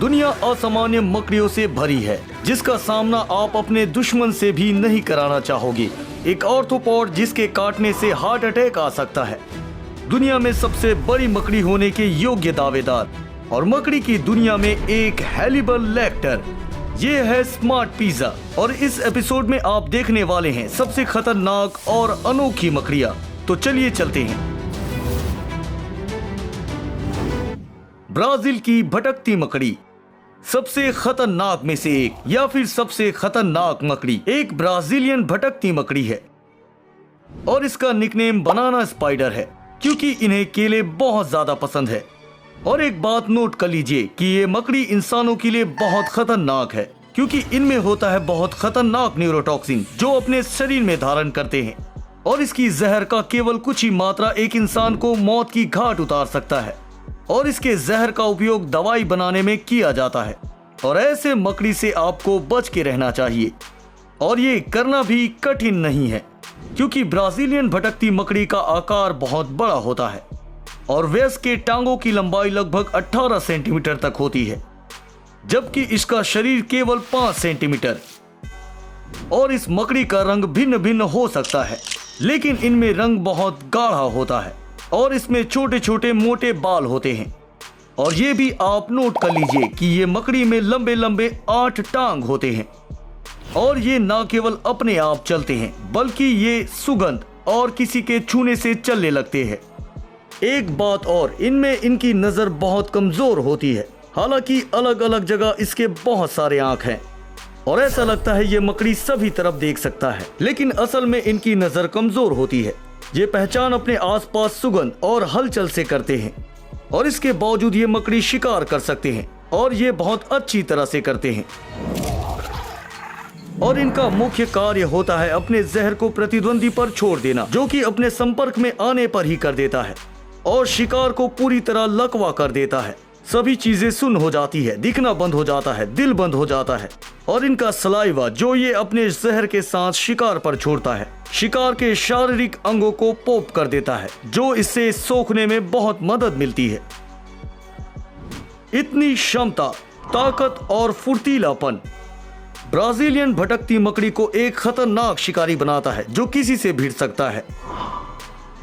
दुनिया असामान्य मकड़ियों से भरी है, जिसका सामना आप अपने दुश्मन से भी नहीं कराना चाहोगे। एक ऑर्थोपॉड जिसके काटने से हार्ट अटैक आ सकता है। दुनिया में सबसे बड़ी मकड़ी होने के योग्य दावेदार और मकड़ी की दुनिया में एक हैनिबल लेक्टर। ये है स्मार्ट पिज़्ज़ा और इस एपिसोड में आप देखने वाले हैं सबसे खतरनाक और अनोखी मकड़ियाँ। तो चलिए चलते हैं। ब्राजील की भटकती मकड़ी सबसे खतरनाक में से एक या फिर सबसे खतरनाक मकड़ी एक ब्राजीलियन भटकती मकड़ी है और इसका निकनेम बनाना स्पाइडर है क्योंकि इन्हें केले बहुत ज्यादा पसंद है। और एक बात नोट कर लीजिए कि ये मकड़ी इंसानों के लिए बहुत खतरनाक है क्योंकि इनमें होता है बहुत खतरनाक न्यूरोटॉक्सिन जो अपने शरीर में धारण करते हैं और इसकी जहर का केवल कुछ ही मात्रा एक इंसान को मौत की घाट उतार सकता है और इसके जहर का उपयोग दवाई बनाने में किया जाता है। और ऐसे मकड़ी से आपको बच के रहना चाहिए और ये करना भी कठिन नहीं है क्योंकि ब्राजीलियन भटकती मकड़ी का आकार बहुत बड़ा होता है और वयस्क के टांगों की लंबाई लगभग 18 सेंटीमीटर तक होती है, जबकि इसका शरीर केवल 5 सेंटीमीटर। और इस मकड़ी का रंग भिन्न भिन्न हो सकता है, लेकिन इनमें रंग बहुत गाढ़ा होता है और इसमें छोटे छोटे मोटे बाल होते हैं। और ये भी आप नोट कर लीजिए कि ये मकड़ी में लंबे लंबे 8 टांग होते हैं और ये न केवल अपने आप चलते हैं बल्कि ये सुगंध और किसी के छूने से चलने लगते हैं। एक बात और, इनमें इनकी नजर बहुत कमजोर होती है। हालांकि अलग अलग जगह इसके बहुत सारे आंख हैं और ऐसा लगता है ये मकड़ी सभी तरफ देख सकता है, लेकिन असल में इनकी नजर कमजोर होती है। ये पहचान अपने आसपास सुगंध और हलचल से करते हैं और इसके बावजूद ये मकड़ी शिकार कर सकते हैं और ये बहुत अच्छी तरह से करते हैं। और इनका मुख्य कार्य होता है अपने जहर को प्रतिद्वंदी पर छोड़ देना, जो कि अपने संपर्क में आने पर ही कर देता है और शिकार को पूरी तरह लकवा कर देता है। सभी चीजें सुन्न हो जाती है, दिखना बंद हो जाता है, दिल बंद हो जाता है। और इनका सलाइवा जो ये अपने जहर के साथ शिकार पर छोड़ता है, शिकार के शारीरिक अंगों को पोप कर देता है, जो इससे सोखने में बहुत मदद मिलती है। इतनी क्षमता, ताकत और फुर्तीलापन ब्राजीलियन भटकती मकड़ी को एक खतरनाक शिकारी बनाता है जो किसी से भिड़ सकता है।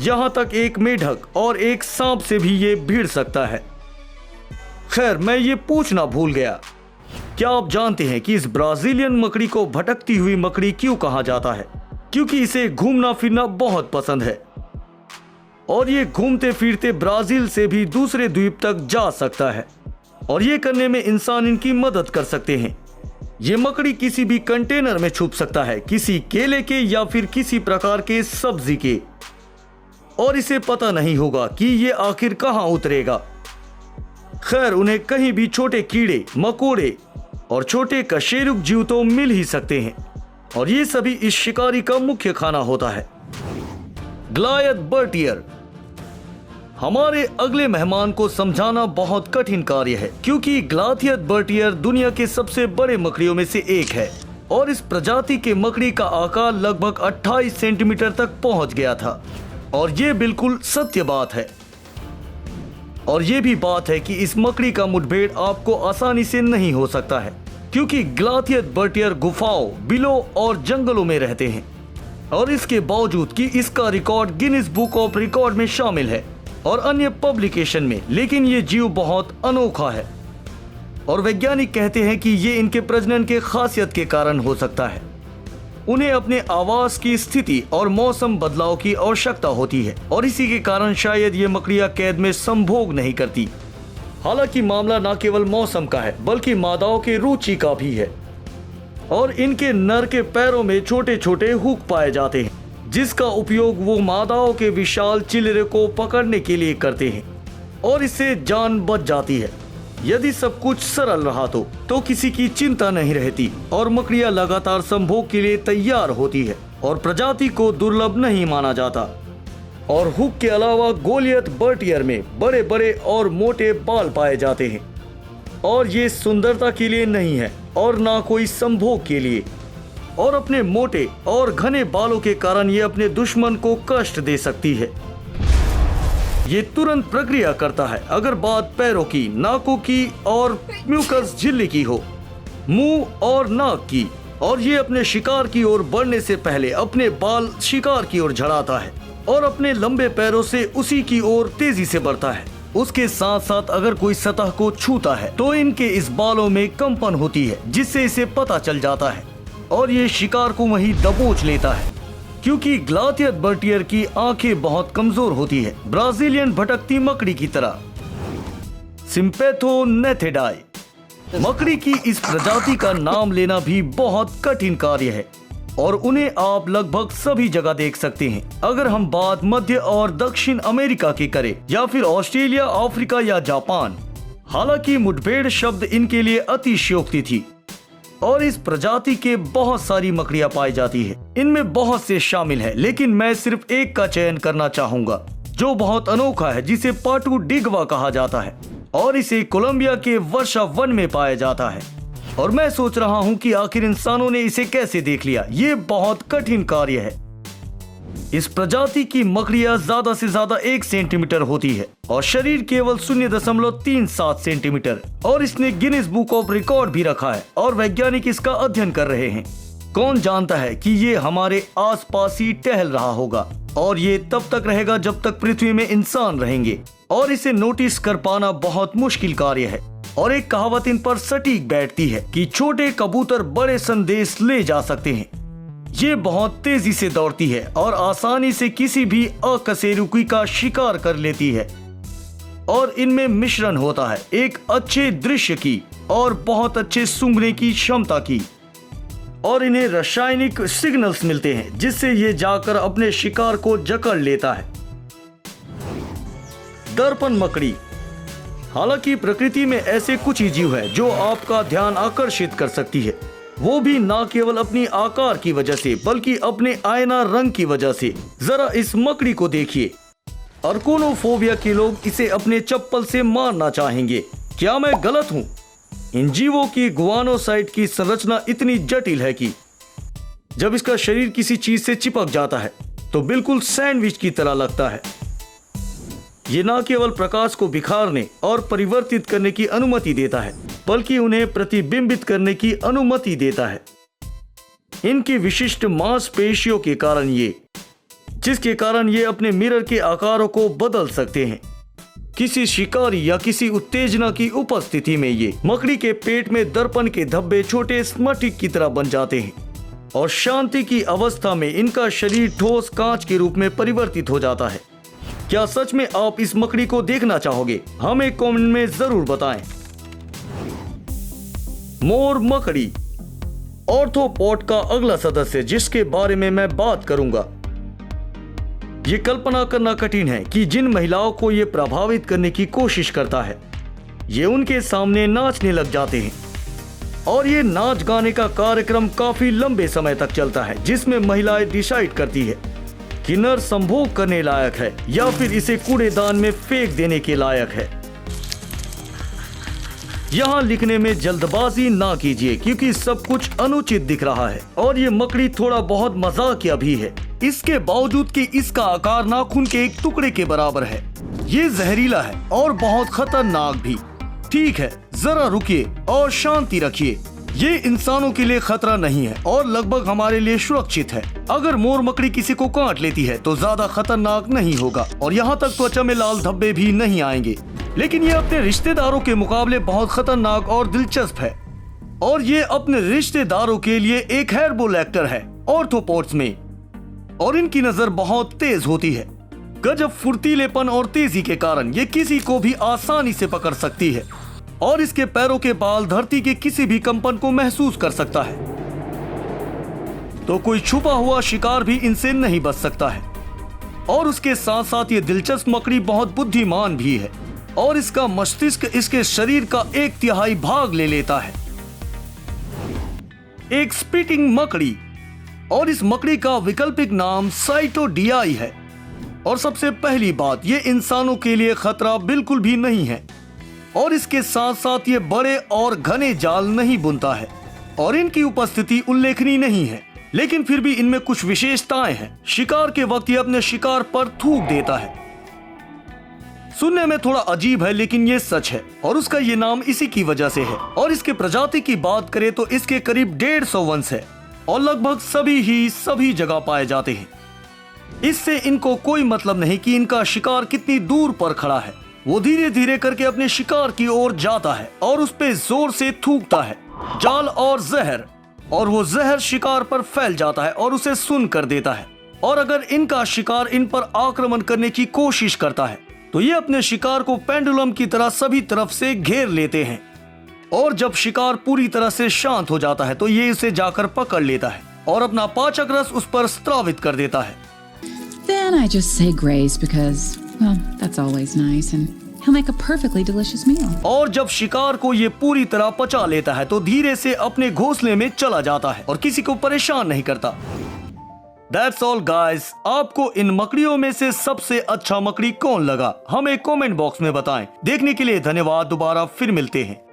यहां तक एक मेढक और एक सांप से भी ये भिड़ सकता है। खैर, मैं ये पूछना भूल गया, क्या आप जानते हैं कि इस ब्राजीलियन मकड़ी को भटकती हुई मकड़ी क्यों कहा जाता है? क्योंकि इसे घूमना फिरना बहुत पसंद है और ये घूमते फिरते ब्राजील से भी दूसरे द्वीप तक जा सकता है और ये करने में इंसान इनकी मदद कर सकते हैं। ये मकड़ी किसी भी कंटेनर में छुप सकता है, किसी केले के या फिर किसी प्रकार के सब्जी के, और इसे पता नहीं होगा कि ये आखिर कहां उतरेगा। खैर, उन्हें कहीं भी छोटे कीड़े, मकोड़े और छोटे कशेरुक जीव तो मिल ही सकते हैं और ये सभी इस शिकारी का मुख्य खाना होता है। ग्लायथ बर्टियर। हमारे अगले मेहमान को समझाना बहुत कठिन कार्य है क्योंकि ग्लायथ बर्टियर दुनिया के सबसे बड़े मकड़ियों में से एक है और इस प्रजाति के मकड़ी का आकार लगभग 28 सेंटीमीटर तक पहुंच गया था। और ये बिल्कुल सत्य बात है। और ये भी बात है कि इस मकड़ी का मुठभेड़ आपको आसानी से नहीं हो सकता है क्योंकि ग्लायथ बर्टियर गुफाओं, बिलों और जंगलों में रहते हैं। और इसके बावजूद कि इसका record Guinness book of record में शामिल है और अन्य पब्लिकेशन में, लेकिन ये जीव बहुत अनोखा है और वैज्ञानिक कहते हैं कि ये इनके प्रजनन के खासियत के कारण हो सकता है। उन्हें अपने आवास की स्थिति और मौसम बदलाव की आवश्यकता होती है और इसी के कारण शायद ये मकड़ियां कैद में संभोग नहीं करती। हालांकि मामला न केवल मौसम का है बल्कि मादाओं के रुचि का भी है और इनके नर के पैरों में छोटे छोटे हुक पाए जाते हैं जिसका उपयोग वो मादाओं के विशाल चिल्लरे को पकड़ने के लिए करते हैं और इससे जान बच जाती है। यदि सब कुछ सरल रहा तो किसी की चिंता नहीं रहती और मकड़ियां लगातार संभोग के लिए तैयार होती है और प्रजाति को दुर्लभ नहीं माना जाता। और हुक के अलावा गोलियथ बर्टियर में बड़े बड़े और मोटे बाल पाए जाते हैं और ये सुंदरता के लिए नहीं है और ना कोई संभोग के लिए। और अपने मोटे और घने बालों के कारण ये अपने दुश्मन को कष्ट दे सकती है। ये तुरंत प्रक्रिया करता है। अगर बात पैरों की, नाकों की और म्यूकस झिल्ली की हो, मुंह और नाक की, और ये अपने शिकार की ओर बढ़ने से पहले अपने बाल शिकार की ओर झड़ाता है और अपने लंबे पैरों से उसी की ओर तेजी से बढ़ता है। उसके साथ साथ अगर कोई सतह को छूता है तो इनके इस बालों में कंपन होती है, जिससे इसे पता चल जाता है और ये शिकार को वहीं दबोच लेता है। क्योंकि ग्लाथियत बर्टियर की आंखें बहुत कमजोर होती है, ब्राजीलियन भटकती मकड़ी की तरह। सिम्पेथोनेथिडाई मकड़ी की इस प्रजाति का नाम लेना भी बहुत कठिन कार्य है और उन्हें आप लगभग सभी जगह देख सकते हैं। अगर हम बात मध्य और दक्षिण अमेरिका की करें या फिर ऑस्ट्रेलिया, अफ्रीका या जापान, हालांकि मुठभेड़ शब्द इनके लिए अतिशयोक्ति थी और इस प्रजाति के बहुत सारी मकड़ियां पाई जाती है। इनमें बहुत से शामिल हैं, लेकिन मैं सिर्फ एक का चयन करना चाहूंगा जो बहुत अनोखा है, जिसे पाटू डिगवा कहा जाता है और इसे कोलंबिया के वर्षा वन में पाया जाता है। और मैं सोच रहा हूं कि आखिर इंसानों ने इसे कैसे देख लिया। ये बहुत कठिन कार्य है। इस प्रजाति की मकड़ियां ज्यादा से ज्यादा 1 सेंटीमीटर होती है और शरीर केवल 0.37 सेंटीमीटर, और इसने गिनीज बुक ऑफ रिकॉर्ड भी रखा है और वैज्ञानिक इसका अध्ययन कर रहे हैं। कौन जानता है कि ये हमारे आसपास ही टहल रहा होगा और ये तब तक रहेगा जब तक पृथ्वी में इंसान रहेंगे, और इसे नोटिस कर पाना बहुत मुश्किल कार्य है। और एक कहावत इन पर सटीक बैठती है कि छोटे कबूतर बड़े संदेश ले जा सकते हैं। ये बहुत तेजी से दौड़ती है और आसानी से किसी भी अकशेरुकी का शिकार कर लेती है, और इनमें मिश्रण होता है एक अच्छे दृश्य की और बहुत अच्छे सूंघने की क्षमता की, और इन्हें रासायनिक सिग्नल्स मिलते हैं जिससे ये जाकर अपने शिकार को जकड़ लेता है। दर्पण मकड़ी। हालांकि प्रकृति में ऐसे कुछ ही जीव है जो आपका ध्यान आकर्षित कर सकती है, वो भी ना केवल अपनी आकार की वजह से बल्कि अपने आयना रंग की वजह से। जरा इस मकड़ी को देखिए। अर्कोनोफोबिया के लोग इसे अपने चप्पल से मारना चाहेंगे। क्या मैं गलत हूँ? इन जीवों की गुआनोसाइट की संरचना इतनी जटिल है कि जब इसका शरीर किसी चीज से चिपक जाता है तो बिल्कुल सैंडविच की तरह लगता है। ये न केवल प्रकाश को बिखारने और परिवर्तित करने की अनुमति देता है बल्कि उन्हें प्रतिबिंबित करने की अनुमति देता है। इनकी विशिष्ट मांसपेशियों के कारण जिसके कारण ये अपने मिरर के आकारों को बदल सकते हैं। किसी शिकारी या किसी उत्तेजना की उपस्थिति में ये मकड़ी के पेट में दर्पण के धब्बे छोटे स्फटिक की तरह बन जाते हैं और शांति की अवस्था में इनका शरीर ठोस कांच के रूप में परिवर्तित हो जाता है। क्या सच में आप इस मकड़ी को देखना चाहोगे? हमें कमेंट में जरूर बताएं। मोर मकड़ी ऑर्थोपॉड का अगला सदस्य जिसके बारे में मैं बात करूंगा। ये कल्पना करना कठिन है कि जिन महिलाओं को ये प्रभावित करने की कोशिश करता है ये उनके सामने नाचने लग जाते हैं, और ये नाच गाने का कार्यक्रम काफी लंबे समय तक चलता है जिसमें महिलाएं डिसाइड करती है कि नर संभोग करने लायक है या फिर इसे कूड़ेदान में फेंक देने के लायक है। यहाँ लिखने में जल्दबाजी ना कीजिए क्योंकि सब कुछ अनुचित दिख रहा है और ये मकड़ी थोड़ा बहुत मजाकिया भी है, इसके बावजूद कि इसका आकार नाखून के एक टुकड़े के बराबर है। ये जहरीला है और बहुत खतरनाक भी। ठीक है, जरा रुकिए और शांति रखिए। ये इंसानों के लिए खतरा नहीं है और लगभग हमारे लिए सुरक्षित है। अगर मोर मकड़ी किसी को काट लेती है तो ज्यादा खतरनाक नहीं होगा और यहाँ तक त्वचा में लाल धब्बे भी नहीं आएंगे, लेकिन ये अपने रिश्तेदारों के मुकाबले बहुत खतरनाक और दिलचस्प है, और ये अपने रिश्तेदारों के लिए एक हेयरबोल एक्टर है ऑर्थोपॉड्स में, और इनकी नजर बहुत तेज होती है। गजब फुर्तीलेपन और तेजी के कारण ये किसी को भी आसानी से पकड़ सकती है, और इसके पैरों के बाल धरती के किसी भी कंपन को महसूस कर सकता है। तो कोई छुपा हुआ शिकार भी इनसे नहीं बच सकता है, और उसके साथ साथ ये दिलचस्प मकड़ी बहुत बुद्धिमान भी है और इसका मस्तिष्क इसके शरीर का 1/3 भाग ले लेता है। एक स्पीटिंग मकड़ी, और इस मकड़ी का वैकल्पिक नाम साइटोडियाई है। और सबसे पहली बात, ये इंसानों के लिए खतरा बिल्कुल भी नहीं है, और इसके साथ साथ ये बड़े और घने जाल नहीं बुनता है और इनकी उपस्थिति उल्लेखनीय नहीं है, लेकिन फिर भी इनमें कुछ विशेषताएं हैं। शिकार के वक्त ये अपने शिकार पर थूक देता है। सुनने में थोड़ा अजीब है लेकिन ये सच है और उसका ये नाम इसी की वजह से है। और इसके प्रजाति की बात करें तो इसके करीब 150 वंश है और लगभग सभी जगह पाए जाते हैं। इससे इनको कोई मतलब नहीं कि इनका शिकार कितनी दूर पर खड़ा है। वो धीरे धीरे करके अपने शिकार की ओर जाता है और उस पे जोर से थूकता है जाल और जहर, और वो जहर शिकार पर फैल जाता है और उसे सुन कर देता है। और अगर इनका शिकार इन पर आक्रमण करने की कोशिश करता है तो ये अपने शिकार को पेंडुलम की तरह सभी तरफ से घेर लेते हैं। और जब शिकार पूरी तरह से शांत हो जाता है तो ये उसे जाकर पकड़ लेता है और अपना पाचक रस उस पर स्त्रावित कर देता है। Then I just say grace because, well, that's always nice and he'll make a perfectly delicious meal. और जब शिकार को ये पूरी तरह पचा लेता है तो धीरे से अपने घोंसले में चला जाता है और किसी को परेशान नहीं करता। That's all guys, आपको इन मकड़ियों में से सबसे अच्छा मकड़ी कौन लगा हमें कमेंट बॉक्स में बताएं। देखने के लिए धन्यवाद, दोबारा फिर मिलते हैं।